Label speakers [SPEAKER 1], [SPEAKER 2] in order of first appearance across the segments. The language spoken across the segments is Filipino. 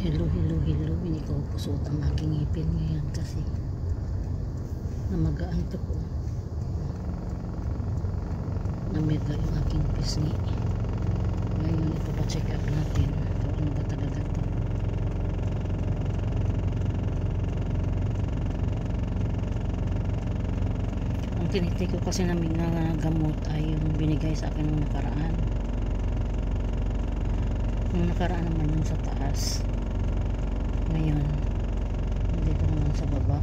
[SPEAKER 1] Hello, hello, hello. Hindi ko pusot ang aking ngipin ngayon kasi namagaan to ko. Namiga yung aking pisngi. Ngayon ito pa check up natin kung ano ba talaga to. Ang tinitake ko kasi namin na gamot ay yung binigay sa akin nung nakaraan. Nung nakaraan naman yung sa taas. Ngayon dito naman sa baba.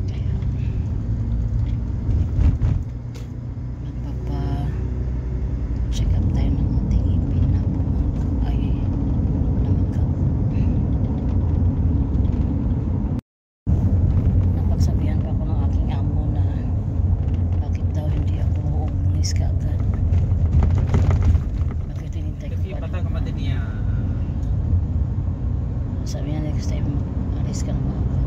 [SPEAKER 1] Kaya magpapa check up tayo ng ating ngipin na ay namagaw. Napagsabihan pa ako ng aking amo na bakit daw hindi ako umulis kaagad. Bakit hinintay ko pa daw. Sabi niya next time alis ka na maaga.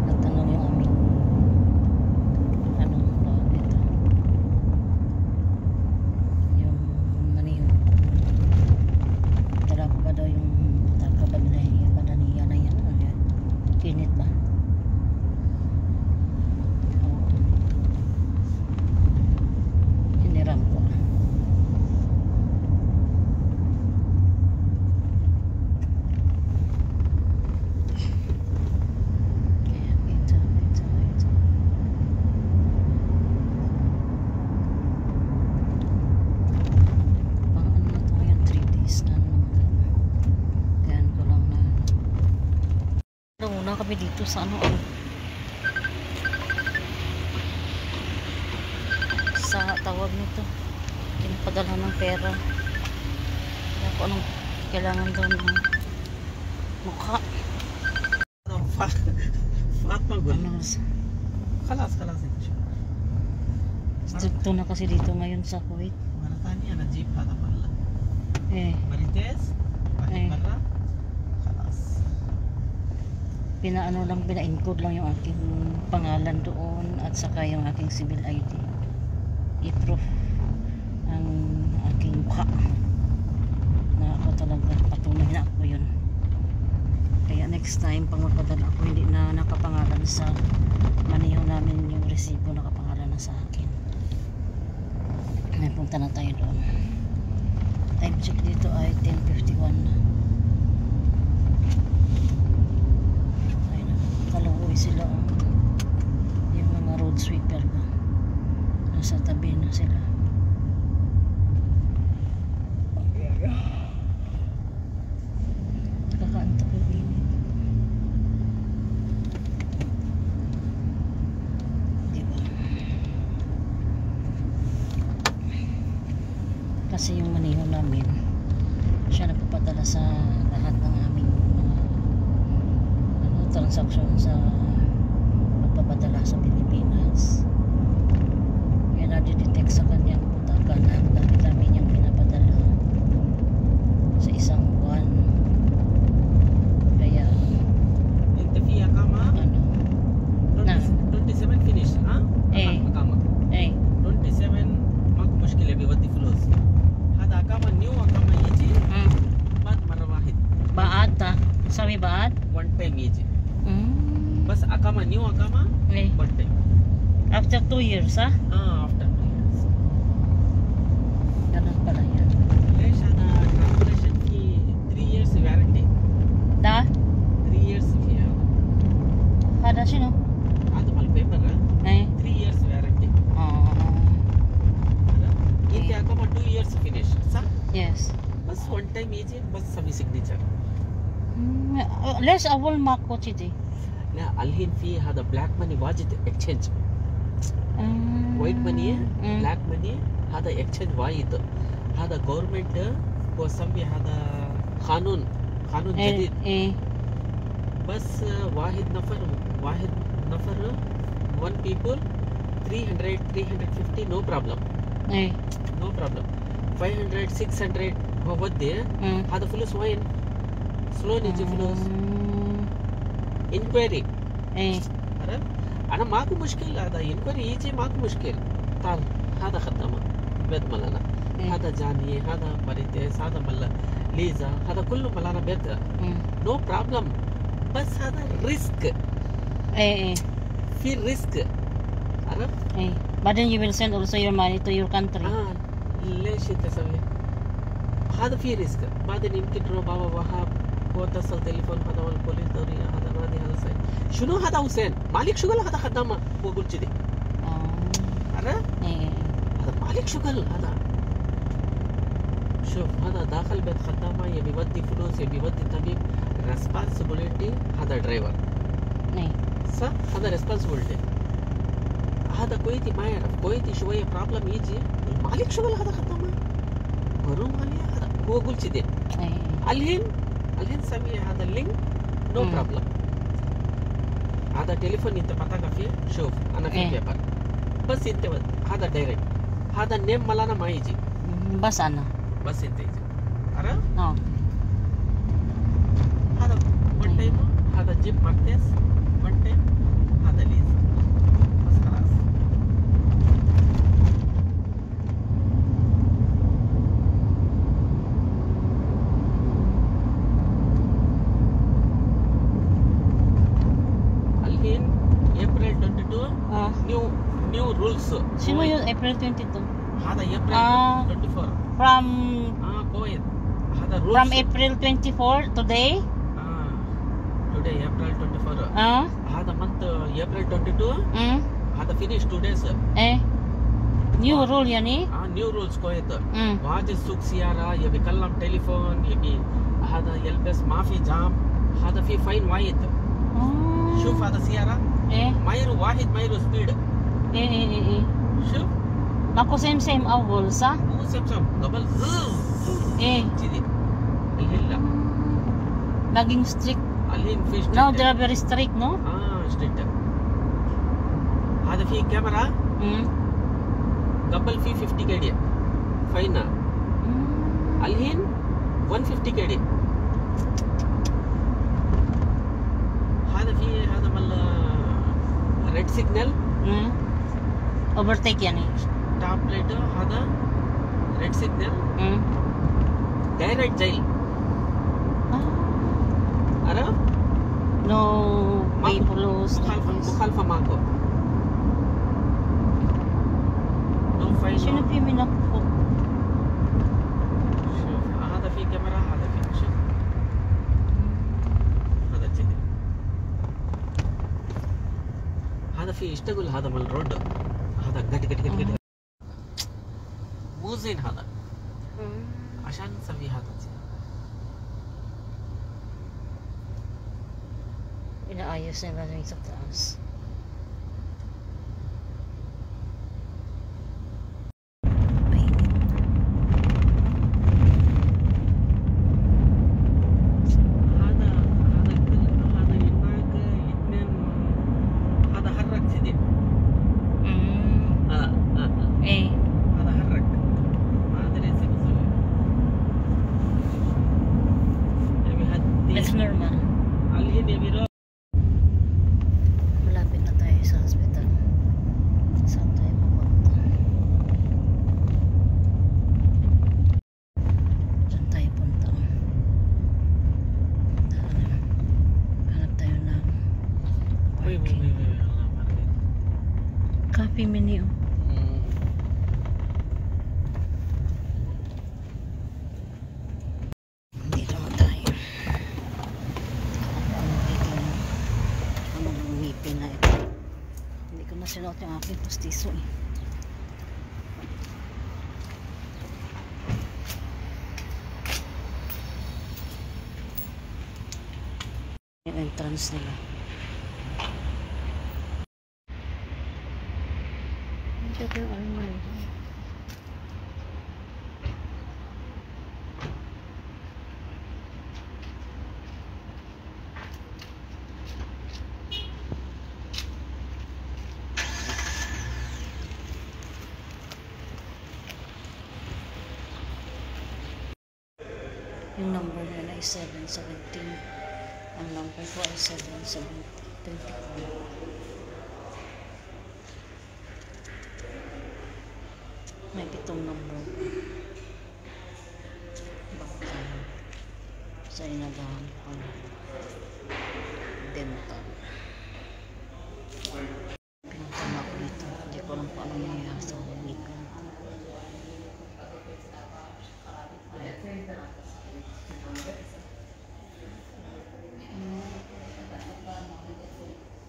[SPEAKER 1] Natanong yung aming ano tawag dito, yung maniho. Dala ko ba daw yung badaniya na yan? Ano yan? Kinit ba? Oo. Hiniram ko. Kaya ito. Pang ano na ito ngayon, 3 days na naman. Yan ko lang na. Una kami dito sa ano, sa tawag nito, pinapadala ng pera. Kaya kung anong kailangan doon ng mukha.
[SPEAKER 2] فاط ما اقول
[SPEAKER 1] Ano,
[SPEAKER 2] خلاص خلاص ان شاء الله
[SPEAKER 1] stricto na kasi dito ngayon sa Kuwait.
[SPEAKER 2] مرة ثانية انا اجيب هذا مرة مريتيز واحد
[SPEAKER 1] إيه.
[SPEAKER 2] مرة خلاص
[SPEAKER 1] Pinaano lang, pina-encode lang yung aking pangalan doon at saka yung aking civil ID. I-proof ang aking mukha na ako talaga, patunay na ako yun. Kaya next time pag magpadala ako, hindi na nakapangalan sa maniho namin, yung resibo nakapangalan na sa akin. Ngayon punta na tayo doon. Time check dito ay 10:51 na. Kaluoy sila yung mga road sweeper ba, nasa tabi na sila. Nakakaantok yung init, diba? Kasi yung maniho namin, siya nagpapadala sa lahat ng aming transaction sa pagpapadala sa Pilipinas. Kaya na-detect sa kanyang putakan na ang dami-dami niyang pinapadala sa isang buwan. Kaya
[SPEAKER 2] انت في اقامة
[SPEAKER 1] ano, نعم
[SPEAKER 2] 27 فينيش ها
[SPEAKER 1] إيه.
[SPEAKER 2] اقامة 27 ماكو مشكلة بيودي فلوس هذا اقامة نيو اقامة يجي بعد مرة واحد
[SPEAKER 1] baad ta, sabi baad?
[SPEAKER 2] one time يجي
[SPEAKER 1] Mm.
[SPEAKER 2] بس اقامة نيو اقامة
[SPEAKER 1] Eh,
[SPEAKER 2] one time
[SPEAKER 1] after 2 years ha?
[SPEAKER 2] after 2 years
[SPEAKER 1] Ganun pala yan.
[SPEAKER 2] ليش هذا calculation في 3 years warranty
[SPEAKER 1] Da?
[SPEAKER 2] 3 years فيها
[SPEAKER 1] Kada sino?
[SPEAKER 2] هذا مال البيبر
[SPEAKER 1] Eh,
[SPEAKER 2] 3 years warranty انت اقامة 2 years finish صح؟
[SPEAKER 1] yes.
[SPEAKER 2] بس one time يجي بس سوي signature
[SPEAKER 1] ليش أول ما كوتشي
[SPEAKER 2] لا الحين في هذا بلاك ماني واجد اكسشينج وايت ماني بلاك ماني هذا اكسشينج وايد هذا गवर्नमेंट को سمي هذا قانون جديد بس واحد نفر one people 300 350 no problem 500 600 هو ودي هذا فلوس وين؟ شلون يجي فلوس؟ انكويري.
[SPEAKER 1] ايه
[SPEAKER 2] عرفت؟ انا ماكو مشكله، هذا انكويري يجي ماكو مشكله. تعال هذا خدامه بيت ملنا، هذا جاني، هذا مريتيس، هذا ملا ليزا، هذا كله ملنا بيت. نو بروبلم، بس هذا ريسك.
[SPEAKER 1] ايه
[SPEAKER 2] في ريسك. عرفت؟
[SPEAKER 1] ايه بعدين you will send also your money to your country.
[SPEAKER 2] ليش تسوي؟ هذا في ريسك. بعدين يمكن تروح بابا وهاب واتصل تليفون هذا والبوليس دورية، هذا نادي، هذا سيد. شنو هذا حسين؟ مالك شغل، هذا خدامة. هو قلت كذي. عرفت؟ هذا مالك شغل هذا. شوف هذا داخل بيت خدامة، يبي يودي فلوس، يبي يودي طبيب. responsibility هذا درايفر. صح؟ هذا responsibility. هذا كويتي ما يعرف، كويتي شوية بروبلم يجي مالك شغل، هذا خدامة. مروم عليه هذا. هو قلت كذي. الحين سوي هذا اللينك، نو بروبلم. هذا تليفون انت بتاعك فيه، شوف انا في بيبر بس انت هذا دايركت، هذا نيم ملانا ما يجي،
[SPEAKER 1] بس انت
[SPEAKER 2] يجي. عرفت؟ هذا ون تايم، هذا جيب مارتيس ون تايم، هذا ليز بس خلاص. April 22 new rules.
[SPEAKER 1] شنو April 22؟
[SPEAKER 2] هذا April 24
[SPEAKER 1] from
[SPEAKER 2] Kuwait. هذا rules
[SPEAKER 1] from April 24 today.
[SPEAKER 2] Today April 24. هذا month April 22. هذا finish 2 days.
[SPEAKER 1] new rule يعني؟
[SPEAKER 2] new rules Kuwait. واجد سوق سيارة، يبي يكلم تليفون، يبي هذا يلبس، ما في جام، هذا في فاين وايد. شوف هذا سيارة مايرو واحد، مايرو سبيد. شوف
[SPEAKER 1] ماكو سيم أول صح؟
[SPEAKER 2] مو سيم قبل كذي. الحين لا،
[SPEAKER 1] laging strict.
[SPEAKER 2] الحين في strict.
[SPEAKER 1] now they are very strict no?
[SPEAKER 2] strict. هذا في كاميرا. قبل في 50 كيدي فاين، الحين 150 كيدي. هذا في هذا مال ريد سيجنال،
[SPEAKER 1] overtake يعني
[SPEAKER 2] ستوب لايت، هذا ريد سيجنال دايركت جاي. عرفت؟
[SPEAKER 1] no paperless
[SPEAKER 2] مخالفة ماكو. نو فاين.
[SPEAKER 1] شنو في منك فوق؟
[SPEAKER 2] شوف هذا في كاميرا، هذا في شوف هذا كذي. هذا في يشتغل، هذا من الرود، هذا قد مو زين هذا. عشان نسوي هذا
[SPEAKER 1] inaayos nila rin sa taas. It's normal. Malapit na tayo sa hospital. Saan tayo pupunta? Saan tayo punta? Hanap tayo ng parking. Coffee menu. Sinuot yung aking postiso eh. Yung entrance nila. Diyan yung ano. Yung number na ay 717. Ang number ko ay 717. May 7 number. Bakal. Sa inagahan ko. Dental. Pinagtama ko dito. Hindi ko alam kung ano nangyayari sa week.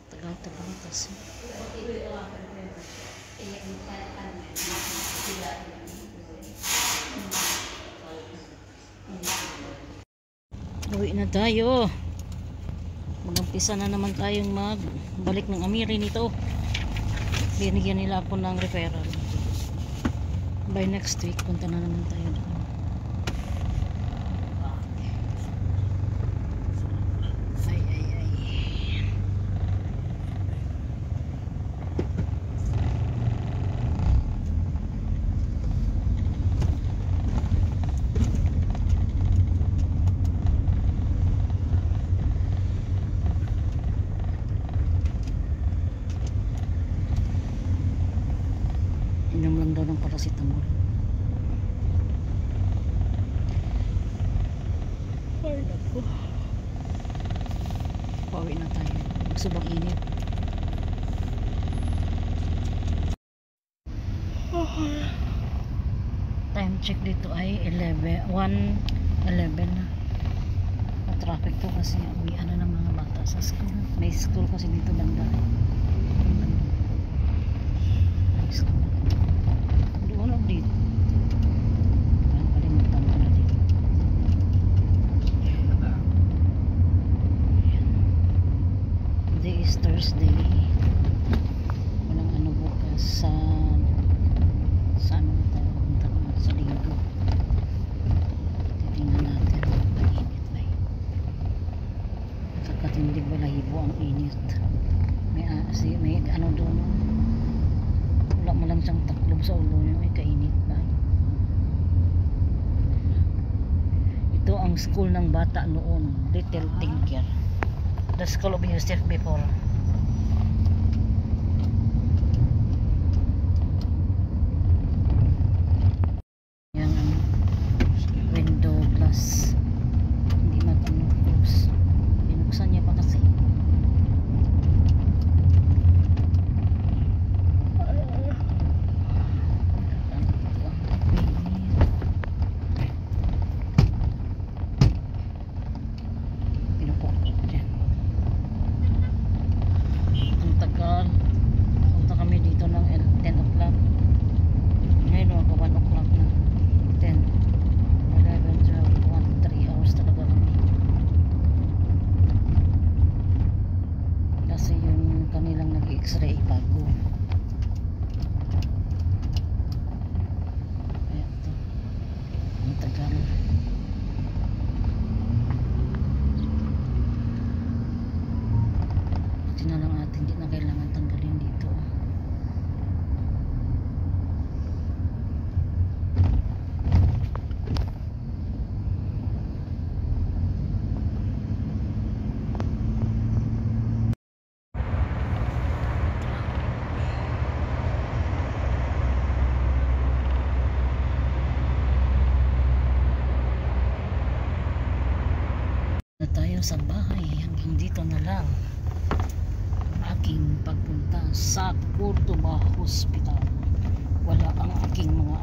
[SPEAKER 1] Tagal-tagal kasi. Uwi na tayo. Mag-umpisa na naman tayong magbalik ng Amiri nito. Binigyan nila ako ng referral. By next week, punta na naman tayo doon. Inom lang daw ng paracetamol. Ay, naku. Pauwi na tayo. Sobrang init. Time check dito ay 1:11 na. Traffic to kasi uwian na ng mga bata sa school. May school kasi dito banda. May school. Doon ako dito. Parang kalimutan ko na dito. Today is Thursday. Walang ano bukas sa ano tayo punta ko sa linggo. Titingnan natin. Mainit ba yun? Kakatindig balahibo ang init. May ano doon. Wala mo lang siyang taklob sa ulo niya. May kainit ba? Ito ang school ng bata noon. Little Tinker. The school of Yusuf before. Yan ang window glass. Hindi mag-close. Binuksan niya pa kasi. Punta kami dito ng 10 o'clock. Ngayon ako 1 o'clock na. 10, 11, 12, 1, 3 hours talaga kami. Kasi yung kanilang nag-x-ray bago. Kaya ito. Ang tagal. Ito na lang atin. Hindi na kailangan tanggalin dito. Na tayo sa bahay. Hanggang dito na lang aking pagpunta sa Cordoba Hospital. Wala ang aking mga